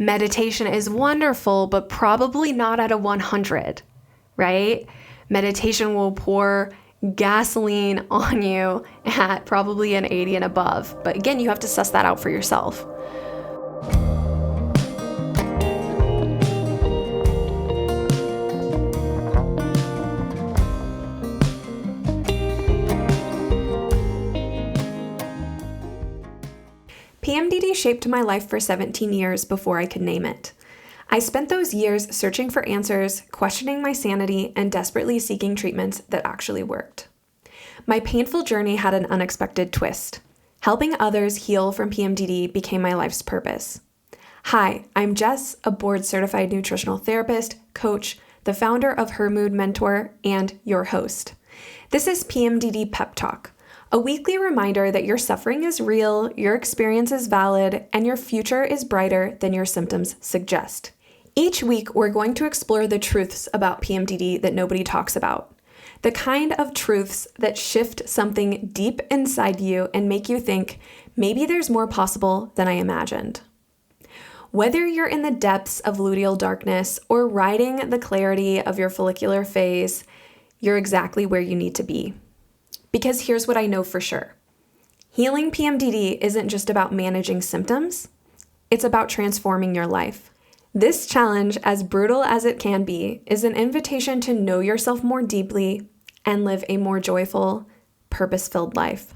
Meditation is wonderful, but probably not at a 100, right? Meditation will pour gasoline on you at probably an 80 and above. But again, you have to suss that out for yourself. PMDD shaped my life for 17 years before I could name it. I spent those years searching for answers, questioning my sanity, and desperately seeking treatments that actually worked. My painful journey had an unexpected twist. Helping others heal from PMDD became my life's purpose. Hi, I'm Jess, a board-certified nutritional therapist, coach, the founder of Her Mood Mentor, and your host. This is PMDD Pep Talk, a weekly reminder that your suffering is real, your experience is valid, and your future is brighter than your symptoms suggest. Each week, we're going to explore the truths about PMDD that nobody talks about. The kind of truths that shift something deep inside you and make you think, maybe there's more possible than I imagined. Whether you're in the depths of luteal darkness or riding the clarity of your follicular phase, you're exactly where you need to be. Because here's what I know for sure. Healing PMDD isn't just about managing symptoms, it's about transforming your life. This challenge, as brutal as it can be, is an invitation to know yourself more deeply and live a more joyful, purpose-filled life.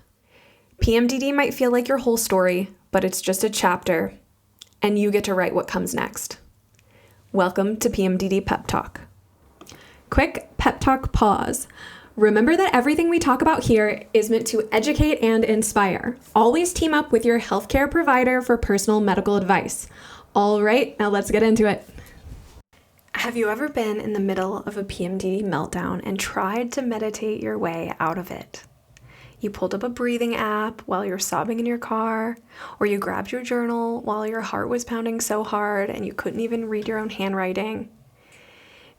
PMDD might feel like your whole story, but it's just a chapter, and you get to write what comes next. Welcome to PMDD Pep Talk. Quick pep talk pause. Remember that everything we talk about here is meant to educate and inspire. Always team up with your healthcare provider for personal medical advice. All right, now let's get into it. Have you ever been in the middle of a PMDD meltdown and tried to meditate your way out of it? You pulled up a breathing app while you're sobbing in your car, or you grabbed your journal while your heart was pounding so hard and you couldn't even read your own handwriting.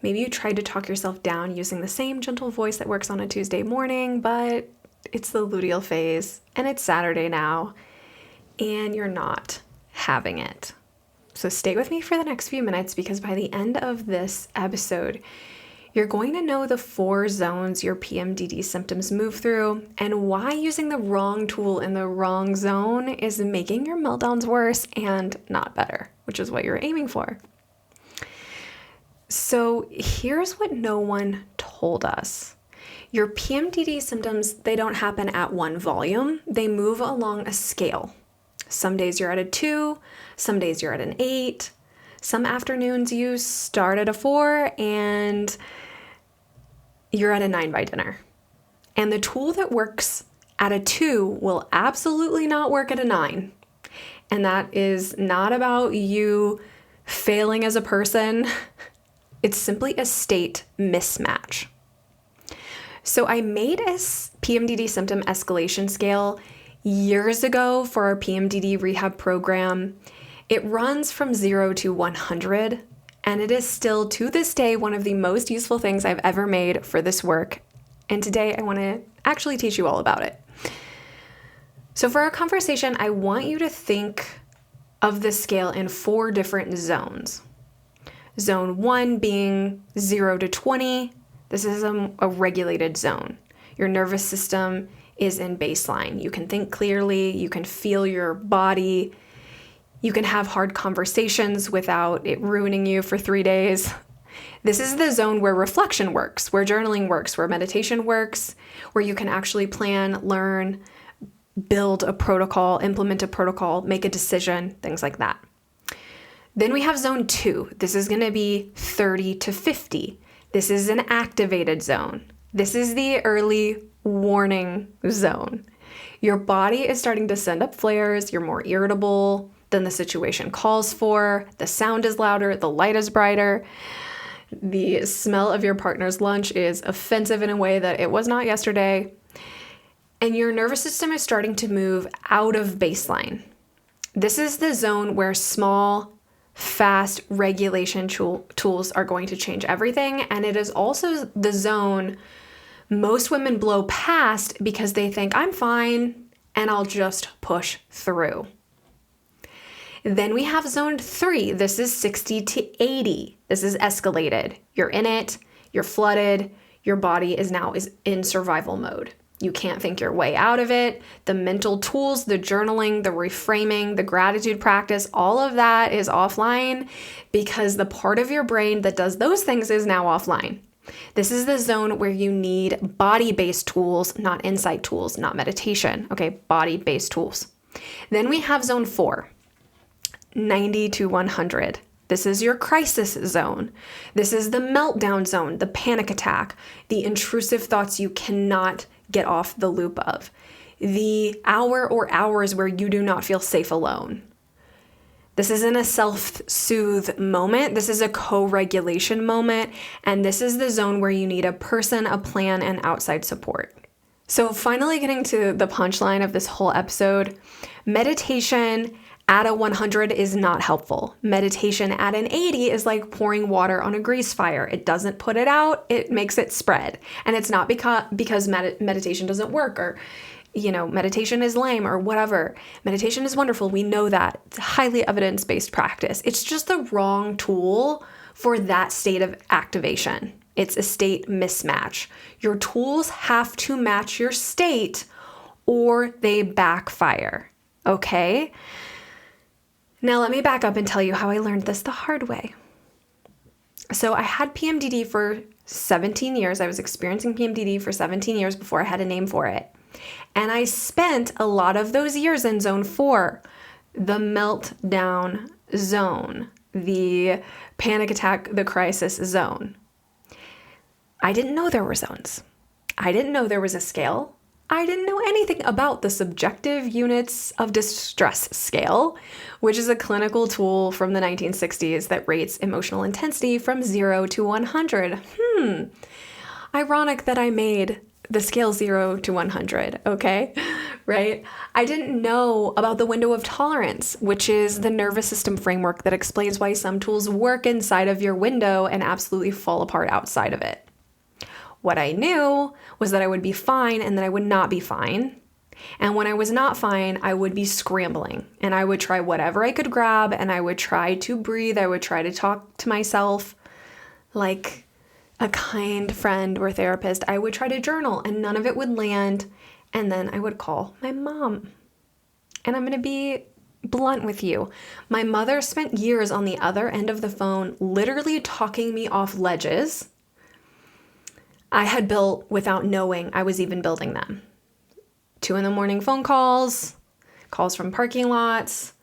Maybe you tried to talk yourself down using the same gentle voice that works on a Tuesday morning, but it's the luteal phase and it's Saturday now and you're not having it. So stay with me for the next few minutes because by the end of this episode, you're going to know the 4 zones your PMDD symptoms move through and why using the wrong tool in the wrong zone is making your meltdowns worse and not better, which is what you're aiming for. So here's what no one told us. Your PMDD symptoms, they don't happen at one volume. They move along a scale. Some days you're at a 2, some days you're at an 8. Some afternoons you start at a 4 and you're at a 9 by dinner. And the tool that works at a 2 will absolutely not work at a 9. And that is not about you failing as a person. It's simply a state mismatch. So I made a PMDD symptom escalation scale years ago for our PMDD rehab program. It runs from 0 to 100, and it is still to this day one of the most useful things I've ever made for this work. And today I want to actually teach you all about it. So for our conversation, I want you to think of the scale in 4 different zones. Zone 1 being 0 to 20. This is a regulated zone. Your nervous system is in baseline. You can think clearly, you can feel your body, you can have hard conversations without it ruining you for 3 days. This is the zone where reflection works, where journaling works, where meditation works, where you can actually plan, learn, build a protocol, implement a protocol, make a decision, things like that. Then we have zone 2. This is going to be 30 to 50. This is an activated zone. This is the early warning zone. Your body is starting to send up flares. You're more irritable than the situation calls for. The sound is louder. The light is brighter. The smell of your partner's lunch is offensive in a way that it was not yesterday. And your nervous system is starting to move out of baseline. This is the zone where small, fast regulation tools are going to change everything. And it is also the zone most women blow past because they think, I'm fine and I'll just push through. Then we have zone 3. This is 60 to 80. This is escalated. You're in it, you're flooded, your body is now in survival mode. You can't think your way out of it. The mental tools, the journaling, the reframing, the gratitude practice, all of that is offline because the part of your brain that does those things is now offline. This is the zone where you need body-based tools, not insight tools, not meditation. Okay, body-based tools. Then we have zone 4, 90 to 100. This is your crisis zone. This is the meltdown zone, the panic attack, the intrusive thoughts you cannot get off the loop of, the hour or hours where you do not feel safe alone. This isn't a self-soothe moment. This is a co-regulation moment. And this is the zone where you need a person, a plan, and outside support. So finally getting to the punchline of this whole episode, meditation at a 100 is not helpful. Meditation at an 80 is like pouring water on a grease fire. It doesn't put it out, it makes it spread. And it's not because meditation doesn't work or, meditation is lame or whatever. Meditation is wonderful. We know that. It's a highly evidence-based practice. It's just the wrong tool for that state of activation. It's a state mismatch. Your tools have to match your state or they backfire. Okay? Now let me back up and tell you how I learned this the hard way. So I had PMDD for 17 years. I was experiencing PMDD for 17 years before I had a name for it. And I spent a lot of those years in zone 4, the meltdown zone, the panic attack, the crisis zone. I didn't know there were zones. I didn't know there was a scale. I didn't know anything about the subjective units of distress scale, which is a clinical tool from the 1960s that rates emotional intensity from 0 to 100. Ironic that I made the scale 0 to 100, okay? Right? I didn't know about the window of tolerance, which is the nervous system framework that explains why some tools work inside of your window and absolutely fall apart outside of it. What I knew was that I would be fine and that I would not be fine. And when I was not fine, I would be scrambling and I would try whatever I could grab and I would try to breathe. I would try to talk to myself like a kind friend or therapist. I would try to journal and none of it would land. And then I would call my mom. And I'm going to be blunt with you. My mother spent years on the other end of the phone, literally talking me off ledges I had built without knowing I was even building them. 2 a.m. phone calls from parking lots,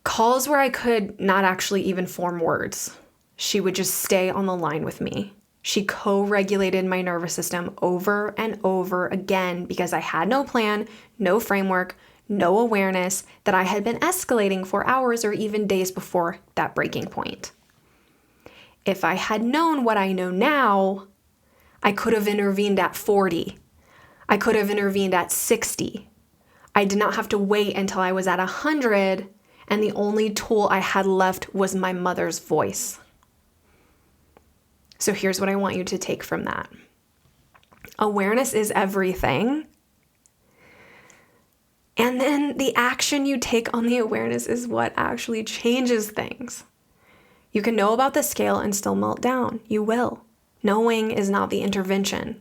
calls where I could not actually even form words. She would just stay on the line with me. She co-regulated my nervous system over and over again because I had no plan, no framework, no awareness that I had been escalating for hours or even days before that breaking point. If I had known what I know now, I could have intervened at 40. I could have intervened at 60. I did not have to wait until I was at 100, and the only tool I had left was my mother's voice. So here's what I want you to take from that. Awareness is everything. And then the action you take on the awareness is what actually changes things. You can know about the scale and still melt down. You will. Knowing is not the intervention.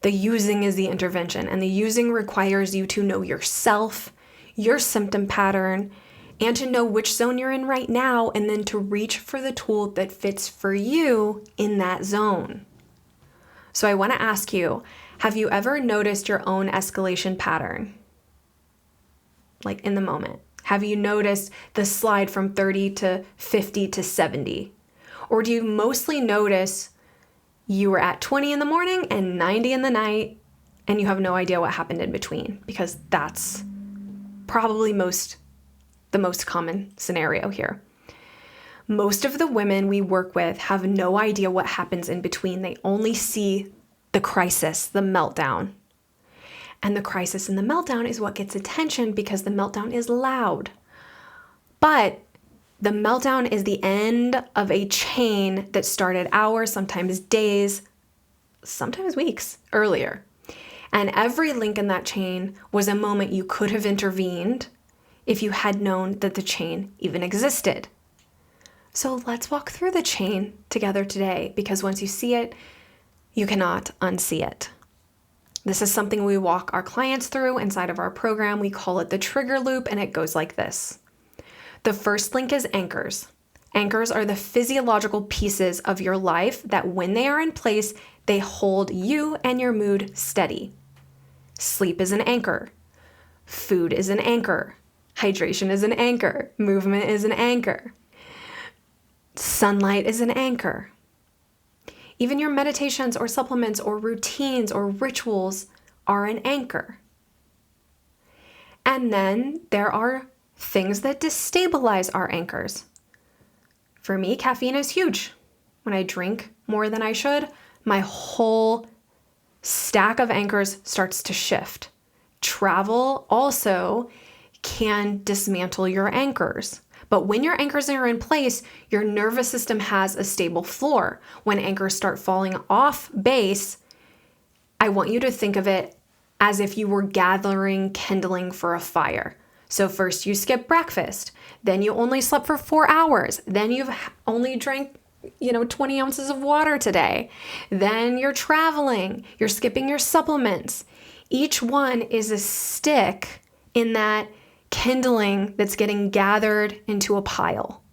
The using is the intervention, and the using requires you to know yourself, your symptom pattern, and to know which zone you're in right now, and then to reach for the tool that fits for you in that zone. So I want to ask you, have you ever noticed your own escalation pattern? Like in the moment. Have you noticed the slide from 30 to 50 to 70? Or do you mostly notice you were at 20 in the morning and 90 in the night, and you have no idea what happened in between? Because that's probably the most common scenario here. Most of the women we work with have no idea what happens in between. They only see the crisis, the meltdown. And the crisis and the meltdown is what gets attention because the meltdown is loud. But the meltdown is the end of a chain that started hours, sometimes days, sometimes weeks earlier. And every link in that chain was a moment you could have intervened if you had known that the chain even existed. So let's walk through the chain together today, because once you see it, you cannot unsee it. This is something we walk our clients through inside of our program. We call it the trigger loop, and it goes like this. The first link is anchors. Anchors are the physiological pieces of your life that when they are in place, they hold you and your mood steady. Sleep is an anchor. Food is an anchor. Hydration is an anchor. Movement is an anchor. Sunlight is an anchor. Even your meditations or supplements or routines or rituals are an anchor. And then there are things that destabilize our anchors. For me, caffeine is huge. When I drink more than I should, my whole stack of anchors starts to shift. Travel also can dismantle your anchors. But when your anchors are in place, your nervous system has a stable floor. When anchors start falling off base, I want you to think of it as if you were gathering kindling for a fire. So first you skip breakfast, then you only slept for 4 hours, then you've only drank 20 ounces of water today. Then you're traveling, you're skipping your supplements. Each one is a stick in that kindling that's getting gathered into a pile.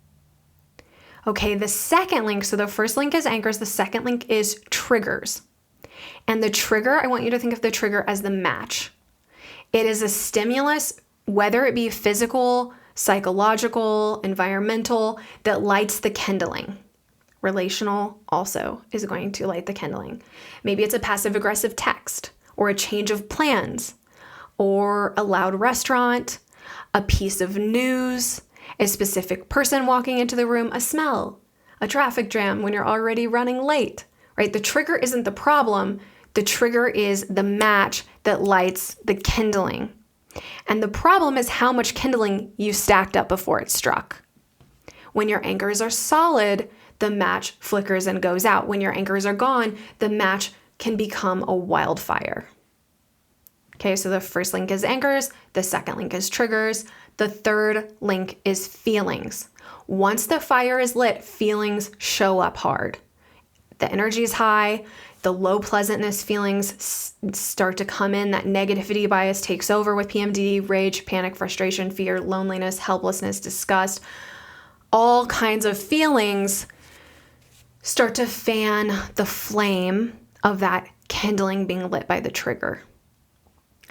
Okay, the second link, so the first link is anchors, the second link is triggers. And the trigger, I want you to think of the trigger as the match. It is a stimulus, whether it be physical, psychological, environmental, that lights the kindling. Relational also is going to light the kindling. Maybe it's a passive-aggressive text, or a change of plans, or a loud restaurant, a piece of news, a specific person walking into the room, a smell, a traffic jam when you're already running late, right? The trigger isn't the problem. The trigger is the match that lights the kindling. And the problem is how much kindling you stacked up before it struck. When your anchors are solid, the match flickers and goes out. When your anchors are gone, the match can become a wildfire. Okay, so the first link is anchors, the second link is triggers, the third link is feelings. Once the fire is lit, feelings show up hard. The energy is high, the low pleasantness feelings start to come in, that negativity bias takes over with PMDD, rage, panic, frustration, fear, loneliness, helplessness, disgust. All kinds of feelings start to fan the flame of that kindling being lit by the trigger.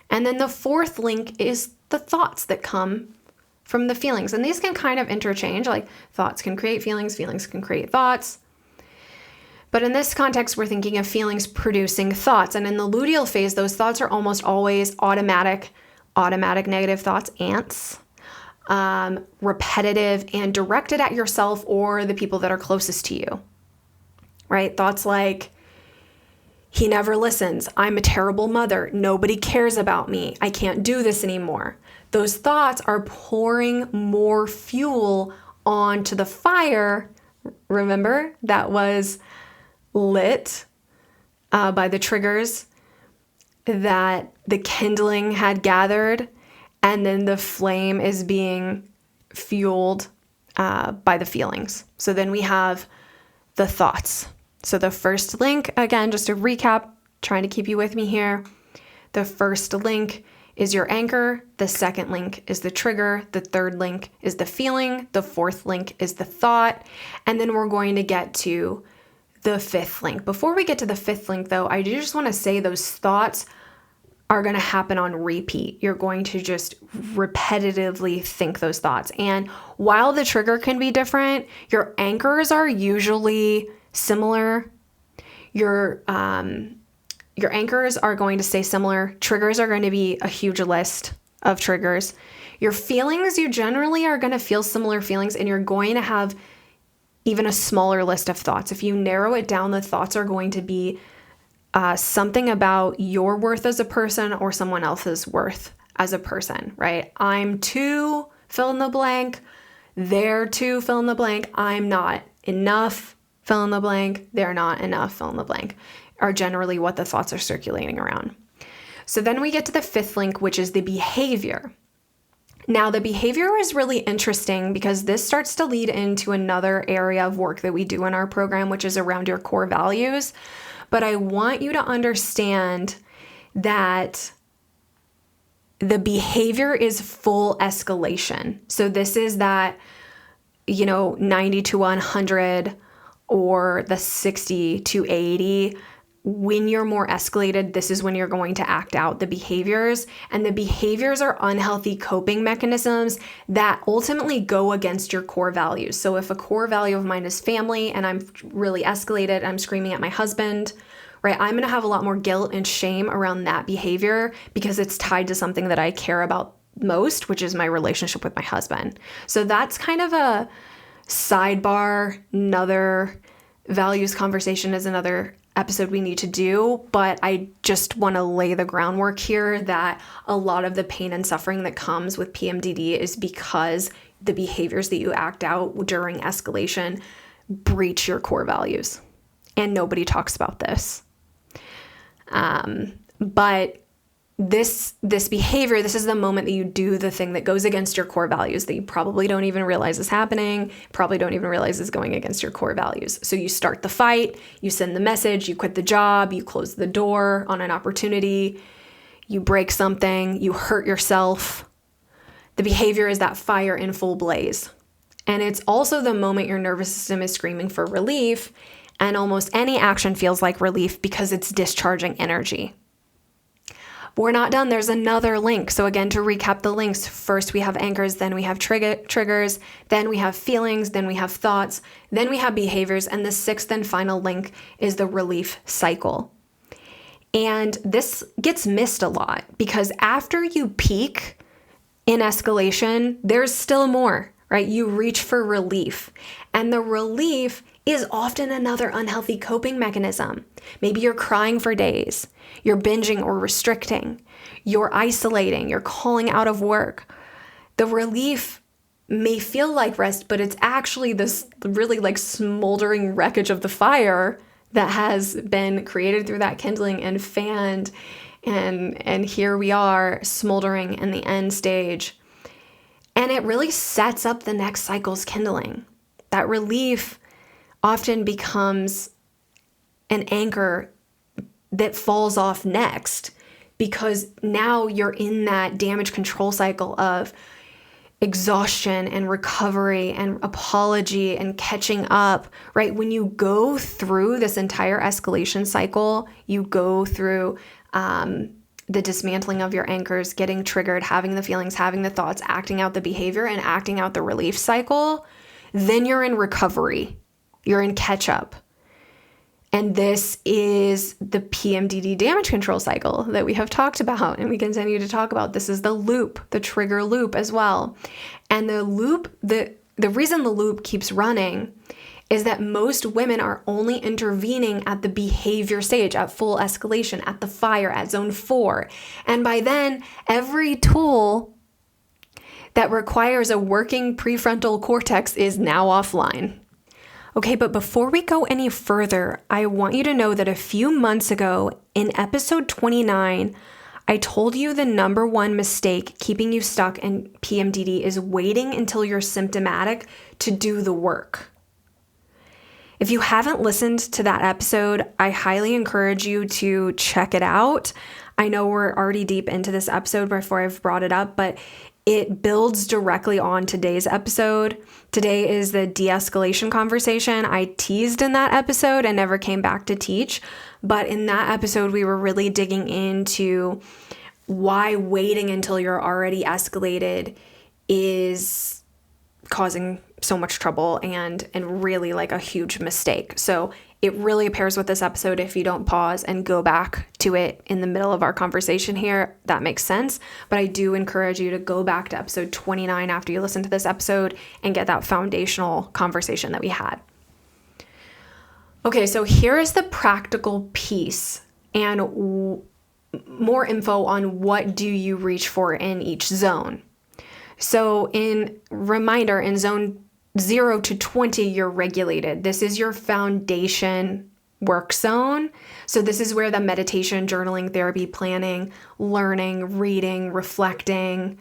And then the fourth link is the thoughts that come from the feelings. And these can kind of interchange, like thoughts can create feelings, feelings can create thoughts. But in this context, we're thinking of feelings producing thoughts. And in the luteal phase, those thoughts are almost always automatic negative thoughts, ants, repetitive and directed at yourself or the people that are closest to you, right? Thoughts like, he never listens. I'm a terrible mother. Nobody cares about me. I can't do this anymore. Those thoughts are pouring more fuel onto the fire. Remember, that was lit by the triggers that the kindling had gathered, and then the flame is being fueled by the feelings. So then we have the thoughts. So the first link, again, just to recap, trying to keep you with me here. The first link is your anchor. The second link is the trigger. The third link is the feeling. The fourth link is the thought. And then we're going to get to the fifth link. Before we get to the fifth link, though, I do just want to say those thoughts are going to happen on repeat. You're going to just repetitively think those thoughts. And while the trigger can be different, your anchors are usually similar. Your anchors are going to stay similar. Triggers are going to be a huge list of triggers. Your feelings, you generally are going to feel similar feelings, and you're going to have even a smaller list of thoughts. If you narrow it down, the thoughts are going to be something about your worth as a person or someone else's worth as a person, right? I'm too fill in the blank. They're too fill in the blank. I'm not enough. Fill in the blank, they're not enough, fill in the blank, are generally what the thoughts are circulating around. So then we get to the fifth link, which is the behavior. Now, the behavior is really interesting because this starts to lead into another area of work that we do in our program, which is around your core values. But I want you to understand that the behavior is full escalation. So this is that, 90 to 100 or the 60 to 80. When you're more escalated, this is when you're going to act out the behaviors. And the behaviors are unhealthy coping mechanisms that ultimately go against your core values. So if a core value of mine is family and I'm really escalated, I'm screaming at my husband, right? I'm going to have a lot more guilt and shame around that behavior because it's tied to something that I care about most, which is my relationship with my husband. So that's kind of a sidebar. Another values conversation is another episode we need to do, but I just want to lay the groundwork here that a lot of the pain and suffering that comes with PMDD is because the behaviors that you act out during escalation breach your core values. And nobody talks about this. But this behavior, this is the moment that you do the thing that goes against your core values that you probably don't even realize is happening, probably don't even realize is going against your core values. So you start the fight, you send the message, you quit the job, you close the door on an opportunity, you break something, you hurt yourself. The behavior is that fire in full blaze. And it's also the moment your nervous system is screaming for relief, and almost any action feels like relief because it's discharging energy. We're not done. There's another link. So again, to recap the links, first we have anchors, then we have triggers, then we have feelings, then we have thoughts, then we have behaviors, and the sixth and final link is the relief cycle. And this gets missed a lot because after you peak in escalation, there's still more, right? You reach for relief, and the relief is often another unhealthy coping mechanism. Maybe you're crying for days, you're binging or restricting, you're isolating, you're calling out of work. The relief may feel like rest, but it's actually this really like smoldering wreckage of the fire that has been created through that kindling and fanned. And here we are smoldering in the end stage. And it really sets up the next cycle's kindling. That relief often becomes an anchor that falls off next because now you're in that damage control cycle of exhaustion and recovery and apology and catching up, right? When you go through this entire escalation cycle, you go through the dismantling of your anchors, getting triggered, having the feelings, having the thoughts, acting out the behavior, and acting out the relief cycle, then you're in recovery. You're in catch up. And this is the PMDD damage control cycle that we have talked about and we continue to talk about. This is the loop, the trigger loop as well. And the loop, the reason the loop keeps running is that most women are only intervening at the behavior stage, at full escalation, at the fire, at zone 4. And by then, every tool that requires a working prefrontal cortex is now offline. Okay, but before we go any further, I want you to know that a few months ago in episode 29, I told you the number one mistake keeping you stuck in PMDD is waiting until you're symptomatic to do the work. If you haven't listened to that episode, I highly encourage you to check it out. I know we're already deep into this episode before I've brought it up, but it builds directly on today's episode. Today is the de-escalation conversation. I teased in that episode and never came back to teach. But in that episode, we were really digging into why waiting until you're already escalated is causing so much trouble and really like a huge mistake. So it really pairs with this episode. If you don't pause and go back to it in the middle of our conversation here, that makes sense. But I do encourage you to go back to episode 29 after you listen to this episode and get that foundational conversation that we had. Okay, so here is the practical piece and more info on what do you reach for in each zone. So in zone 0 to 20, you're regulated. This is your foundation work zone. So this is where the meditation, journaling, therapy, planning, learning, reading, reflecting,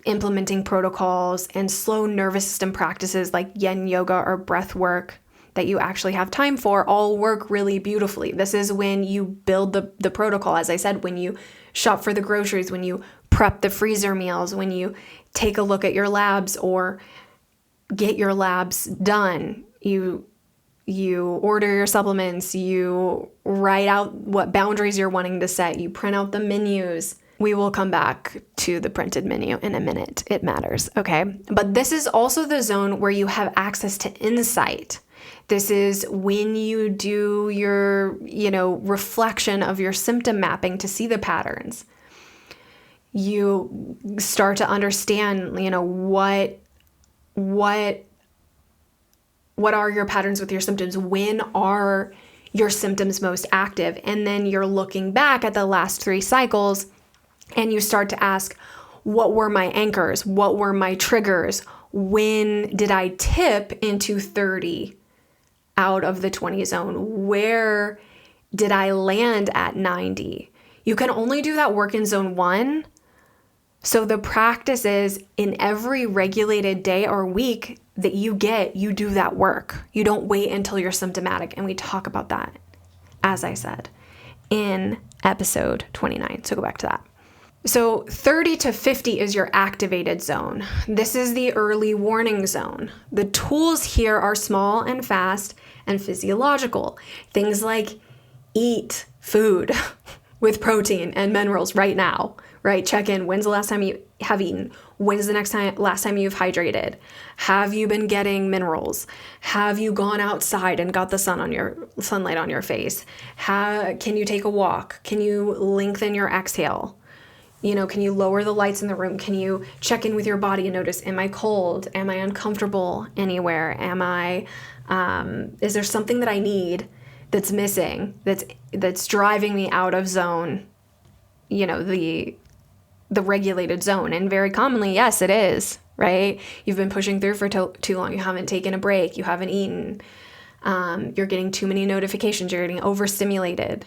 implementing protocols and slow nervous system practices like yin yoga or breath work that you actually have time for all work really beautifully. This is when you build the protocol, as I said, when you shop for the groceries, when you prep the freezer meals, when you take a look at your labs or get your labs done. You order your supplements, you write out what boundaries you're wanting to set, you print out the menus. We will come back to the printed menu in a minute. It matters, okay? But this is also the zone where you have access to insight. This is when you do your, reflection of your symptom mapping to see the patterns. You start to understand, what are your patterns with your symptoms? When are your symptoms most active? And then you're looking back at the last 3 cycles and you start to ask, what were my anchors? What were my triggers? When did I tip into 30 out of the 20 zone? Where did I land at 90? You can only do that work in zone 1. So the practice is in every regulated day or week that you do that work. You don't wait until you're symptomatic. And we talk about that, as I said, in episode 29. So go back to that. So 30 to 50 is your activated zone. This is the early warning zone. The tools here are small and fast and physiological. Things like eat food with protein and minerals right now, right? Check in. When's the last time you have eaten? When's the last time you've hydrated? Have you been getting minerals? Have you gone outside and got the sunlight on your face? Can you take a walk? Can you lengthen your exhale? Can you lower the lights in the room? Can you check in with your body and notice, am I cold? Am I uncomfortable anywhere? Is there something that I need that's missing, that's driving me out of zone, the regulated zone? And very commonly, yes, it is, right? You've been pushing through for too long. You haven't taken a break. You haven't eaten. You're getting too many notifications. You're getting overstimulated.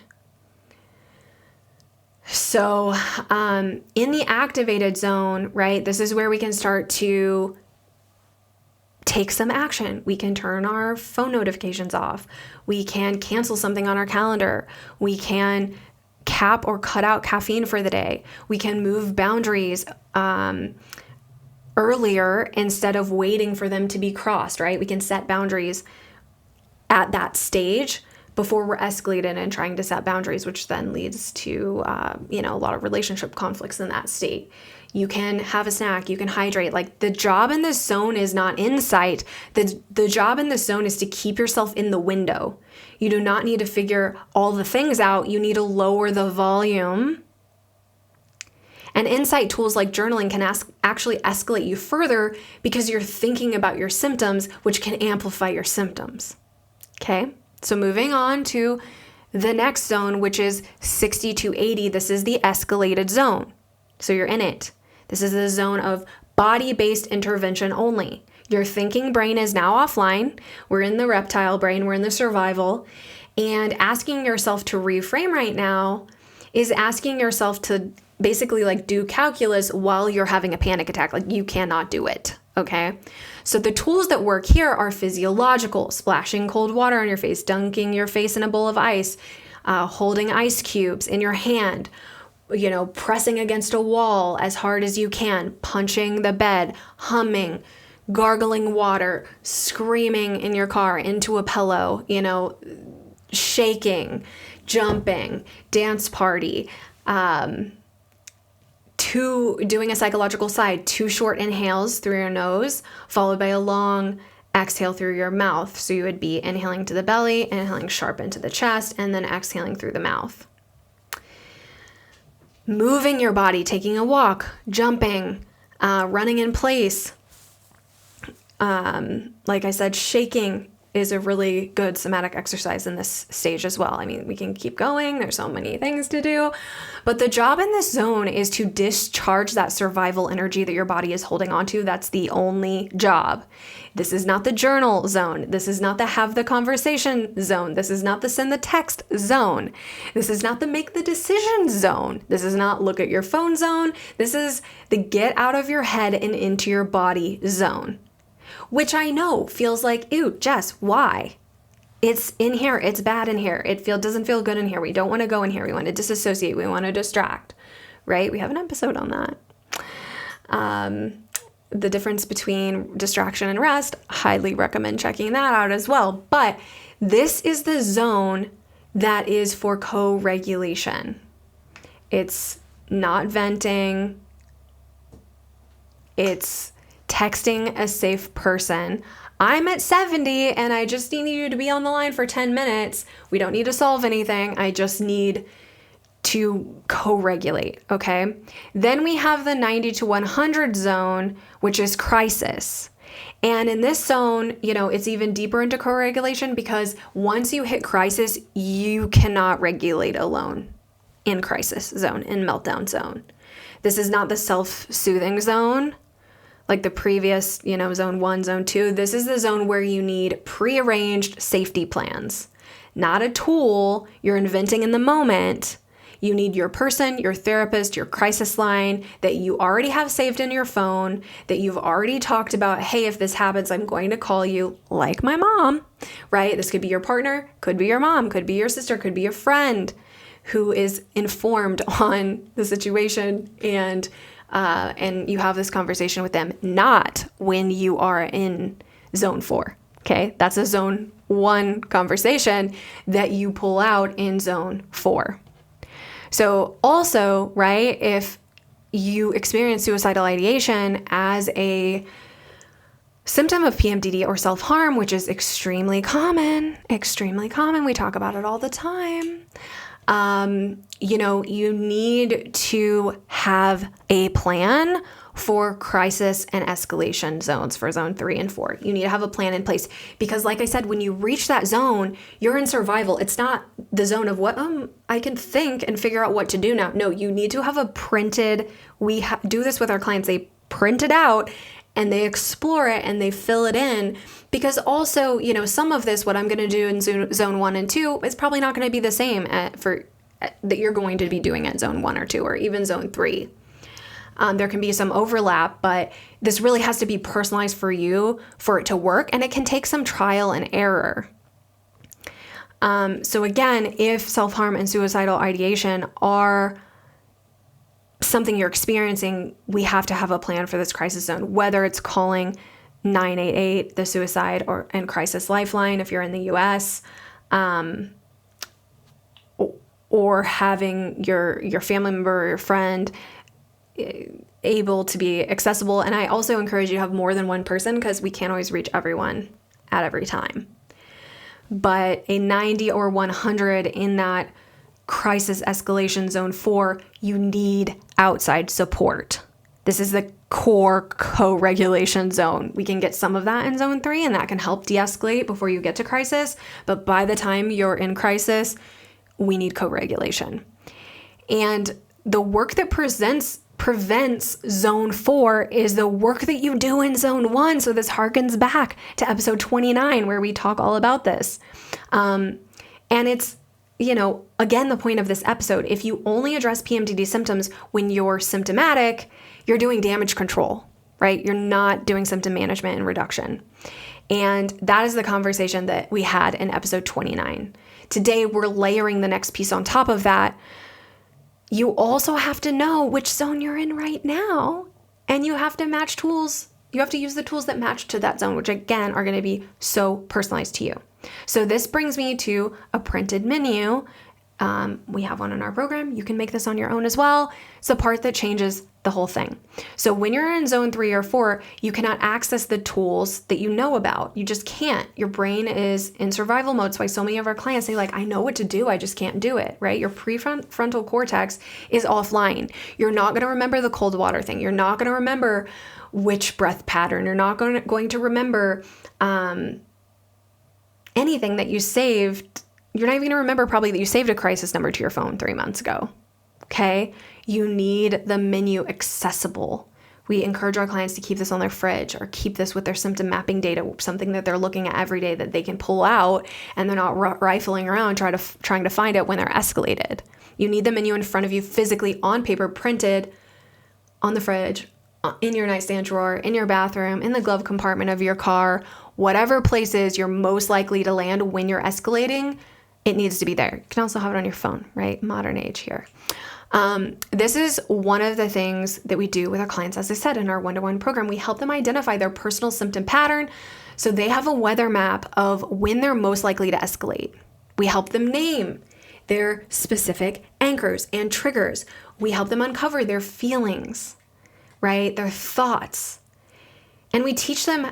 So in the activated zone, right, this is where we can start to take some action. We can turn our phone notifications off. We can cancel something on our calendar. We can cap or cut out caffeine for the day. We can move boundaries earlier instead of waiting for them to be crossed, right? We can set boundaries at that stage before we're escalated and trying to set boundaries, which then leads to, a lot of relationship conflicts in that state. You can have a snack, you can hydrate. Like, the job in this zone is not insight. The job in this zone is to keep yourself in the window. You do not need to figure all the things out. You need to lower the volume. And insight tools like journaling can actually escalate you further because you're thinking about your symptoms, which can amplify your symptoms. Okay? So moving on to the next zone, which is 60 to 80. This is the escalated zone. So you're in it. This is the zone of body-based intervention only. Your thinking brain is now offline. We're in the reptile brain. We're in the survival. And asking yourself to reframe right now is asking yourself to basically do calculus while you're having a panic attack. You cannot do it. Okay? So the tools that work here are physiological: splashing cold water on your face, dunking your face in a bowl of ice, holding ice cubes in your hand, pressing against a wall as hard as you can, punching the bed, humming, gargling water, screaming in your car into a pillow, shaking, jumping, dance party, doing a psychological side, 2 short inhales through your nose, followed by a long exhale through your mouth. So you would be inhaling to the belly, inhaling sharp into the chest, and then exhaling through the mouth. Moving your body, taking a walk, jumping, running in place. Like I said, shaking is a really good somatic exercise in this stage as well. I mean, we can keep going. There's so many things to do. But the job in this zone is to discharge that survival energy that your body is holding on to. That's the only job. This is not the journal zone. This is not the have the conversation zone. This is not the send the text zone. This is not the make the decision zone. This is not look at your phone zone. This is the get out of your head and into your body zone. Which I know feels like, ew, Jess, why? It's in here. It's bad in here. It doesn't feel good in here. We don't want to go in here. We want to disassociate. We want to distract, right? We have an episode on that. The difference between distraction and rest, highly recommend checking that out as well. But this is the zone that is for co-regulation. It's not venting. It's texting a safe person. I'm at 70 and I just need you to be on the line for 10 minutes. We don't need to solve anything. I just need to co-regulate, okay? Then we have the 90 to 100 zone, which is crisis. And in this zone, it's even deeper into co-regulation because once you hit crisis, you cannot regulate alone in crisis zone, in meltdown zone. This is not the self-soothing zone like the previous, zone 1, zone 2. This is the zone where you need prearranged safety plans, not a tool you're inventing in the moment. You need your person, your therapist, your crisis line that you already have saved in your phone, that you've already talked about, hey, if this happens, I'm going to call you, like my mom, right? This could be your partner, could be your mom, could be your sister, could be a friend who is informed on the situation, and you have this conversation with them, not when you are in zone 4, okay? That's a zone 1 conversation that you pull out in zone 4. So also, right, if you experience suicidal ideation as a symptom of PMDD or self-harm, which is extremely common, we talk about it all the time, you need to have a plan for crisis and escalation zones for zone 3 and 4. You need to have a plan in place because, like I said, when you reach that zone, you're in survival. It's not the zone of what I can think and figure out what to do now. No, you need to have a printed, do this with our clients. They print it out and they explore it and they fill it in, because also, some of this, what I'm going to do in zone 1 and 2 is probably not going to be the same that you're going to be doing at zone 1 or 2 or even zone 3. There can be some overlap, but this really has to be personalized for you for it to work, and it can take some trial and error. So again, if self-harm and suicidal ideation are something you're experiencing, we have to have a plan for this crisis zone, whether it's calling 988, the suicide and crisis lifeline if you're in the US, or having your family member or your friend able to be accessible. And I also encourage you to have more than one person because we can't always reach everyone at every time. But a 90 or 100 in that crisis escalation zone 4, you need outside support. This is the core co-regulation zone. We can get some of that in zone 3, and that can help de-escalate before you get to crisis. But by the time you're in crisis, we need co-regulation. And the work that prevents zone 4 is the work that you do in zone 1. So this harkens back to episode 29 where we talk all about this. And it's, again, the point of this episode, if you only address PMDD symptoms when you're symptomatic, you're doing damage control, right? You're not doing symptom management and reduction. And that is the conversation that we had in episode 29. Today, we're layering the next piece on top of that. You also have to know which zone you're in right now, and you have to match tools. You have to use the tools that match to that zone, which again are going to be so personalized to you. So this brings me to a printed menu. We have one in our program. You can make this on your own as well. It's the part that changes the whole thing. So when you're in zone 3 or 4, you cannot access the tools that you know about. You just can't. Your brain is in survival mode. That's why so many of our clients say, I know what to do. I just can't do it, right? Your prefrontal cortex is offline. You're not going to remember the cold water thing. You're not going to remember which breath pattern. You're not going to remember anything that you saved, you're not even going to remember probably that you saved a crisis number to your phone 3 months ago. Okay? You need the menu accessible. We encourage our clients to keep this on their fridge or keep this with their symptom mapping data, something that they're looking at every day that they can pull out and they're not rifling around trying to find it when they're escalated. You need the menu in front of you physically on paper, printed on the fridge, in your nightstand drawer, in your bathroom, in the glove compartment of your car, whatever places you're most likely to land when you're escalating, it needs to be there. You can also have it on your phone, right? Modern age here. This is one of the things that we do with our clients. As I said, in our one-to-one program, we help them identify their personal symptom pattern so they have a weather map of when they're most likely to escalate. We help them name their specific anchors and triggers. We help them uncover their feelings, right? Their thoughts. And we teach them,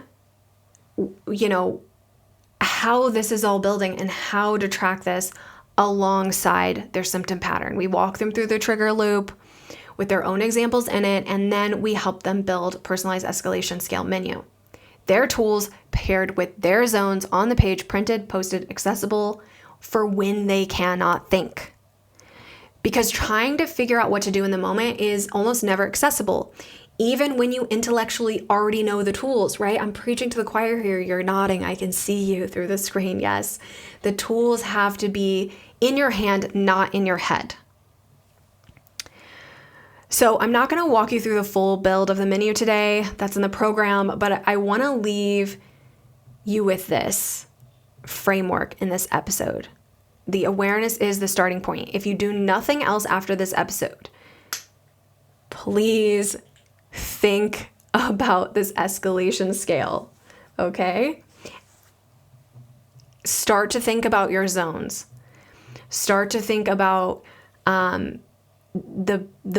how this is all building and how to track this alongside their symptom pattern. We walk them through the trigger loop with their own examples in it, and then we help them build personalized escalation scale menu. Their tools paired with their zones on the page, printed, posted, accessible for when they cannot think. Because trying to figure out what to do in the moment is almost never accessible, even when you intellectually already know the tools, right? I'm preaching to the choir here. You're nodding. I can see you through the screen. Yes. The tools have to be in your hand, not in your head. So I'm not going to walk you through the full build of the menu today. That's in the program, but I want to leave you with this framework in this episode. The awareness is the starting point. If you do nothing else after this episode, please think about this escalation scale, okay? Start to think about your zones. Start to think about the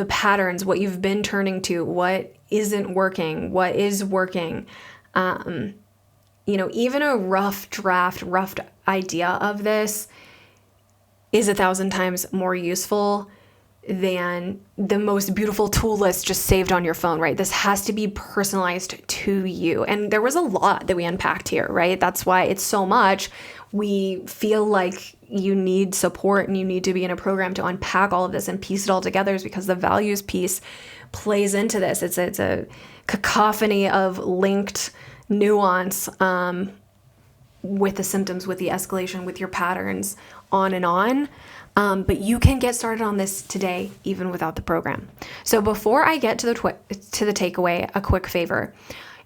patterns, what you've been turning to, what isn't working, what is working. Even a rough idea of this is 1,000 times more useful than the most beautiful tool list just saved on your phone, right? This has to be personalized to you. And there was a lot that we unpacked here, right? That's why it's so much. We feel like you need support and you need to be in a program to unpack all of this and piece it all together, is because the values piece plays into this. It's a cacophony of linked nuance with the symptoms, with the escalation, with your patterns, on and on. But you can get started on this today, even without the program. So before I get to the takeaway, a quick favor.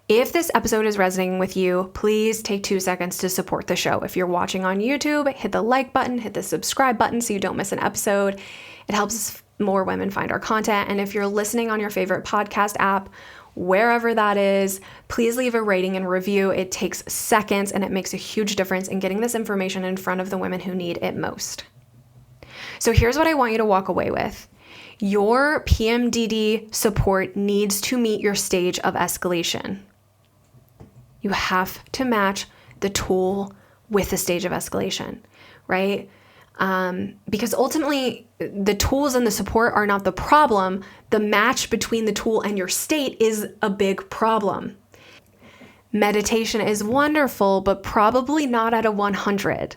If this episode is resonating with you, please take 2 seconds to support the show. If you're watching on YouTube, hit the like button, hit the subscribe button so you don't miss an episode. It helps more women find our content. And if you're listening on your favorite podcast app, wherever that is, please leave a rating and review. It takes seconds and it makes a huge difference in getting this information in front of the women who need it most. So here's what I want you to walk away with. Your PMDD support needs to meet your stage of escalation. You have to match the tool with the stage of escalation, right? Because ultimately, the tools and the support are not the problem. The match between the tool and your state is a big problem. Meditation is wonderful, but probably not at a 100,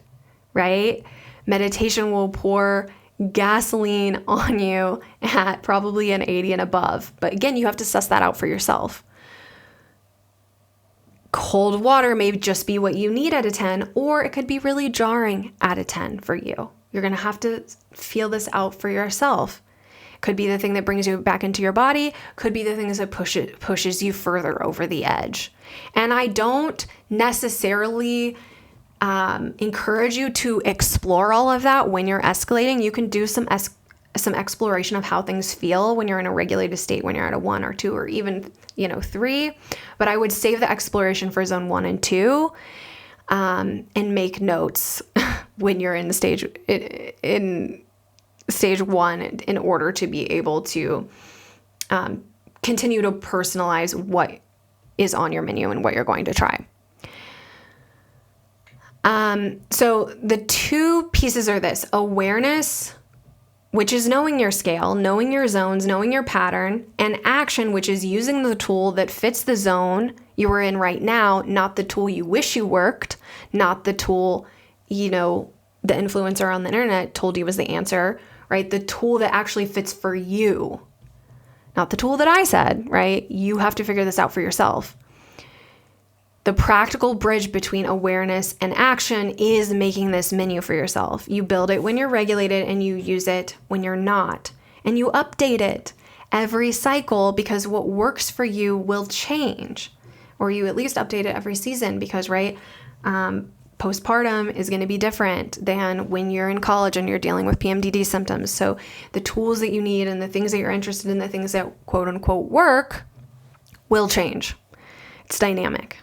right? Meditation will pour gasoline on you at probably an 80 and above. But again, you have to suss that out for yourself. Cold water may just be what you need at a 10, or it could be really jarring at a 10 for you. You're going to have to feel this out for yourself. Could be the thing that brings you back into your body, could be the things that pushes you further over the edge. And I don't necessarily encourage you to explore all of that when you're escalating. You can do some exploration of how things feel when you're in a regulated state, when you're at a 1 or 2 or even 3. But I would save the exploration for zone 1 and 2, and make notes when you're in stage 1 in order to be able to continue to personalize what is on your menu and what you're going to try. So the 2 pieces are this: awareness, which is knowing your scale, knowing your zones, knowing your pattern, and action, which is using the tool that fits the zone you are in right now, not the tool you wish you worked, not the tool the influencer on the internet told you was the answer, right? The tool that actually fits for you, not the tool that I said, right? You have to figure this out for yourself. The practical bridge between awareness and action is making this menu for yourself. You build it when you're regulated and you use it when you're not. And you update it every cycle because what works for you will change. Or you at least update it every season because, right, postpartum is going to be different than when you're in college and you're dealing with PMDD symptoms. So the tools that you need and the things that you're interested in, the things that quote unquote work will change. It's dynamic.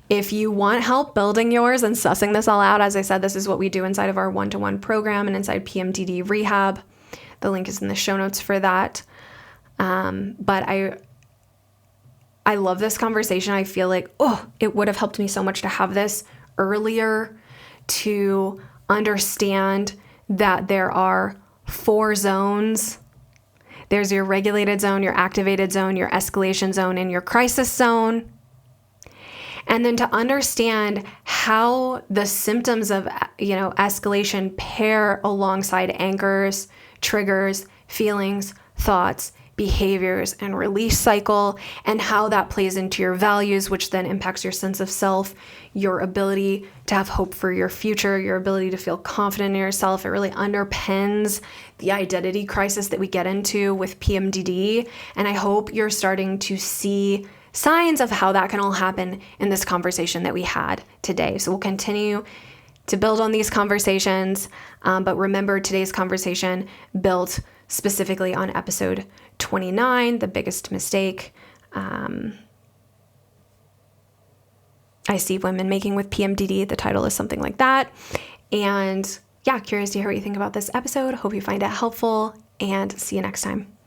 If you want help building yours and sussing this all out, as I said, this is what we do inside of our one-to-one program and inside PMDD Rehab. The link is in the show notes for that. But I love this conversation. I feel like, it would have helped me so much to have this earlier, to understand that there are 4 zones. There's your regulated zone, your activated zone, your escalation zone, and your crisis zone. And then to understand how the symptoms of, escalation pair alongside anchors, triggers, feelings, thoughts, behaviors, and release cycle, and how that plays into your values, which then impacts your sense of self, your ability to have hope for your future, your ability to feel confident in yourself. It really underpins the identity crisis that we get into with PMDD. And I hope you're starting to see signs of how that can all happen in this conversation that we had today. So we'll continue to build on these conversations. But remember, today's conversation built specifically on episode 29, the biggest mistake I see women making with PMDD. The title is something like that. And curious to hear what you think about this episode. Hope you find it helpful, and see you next time.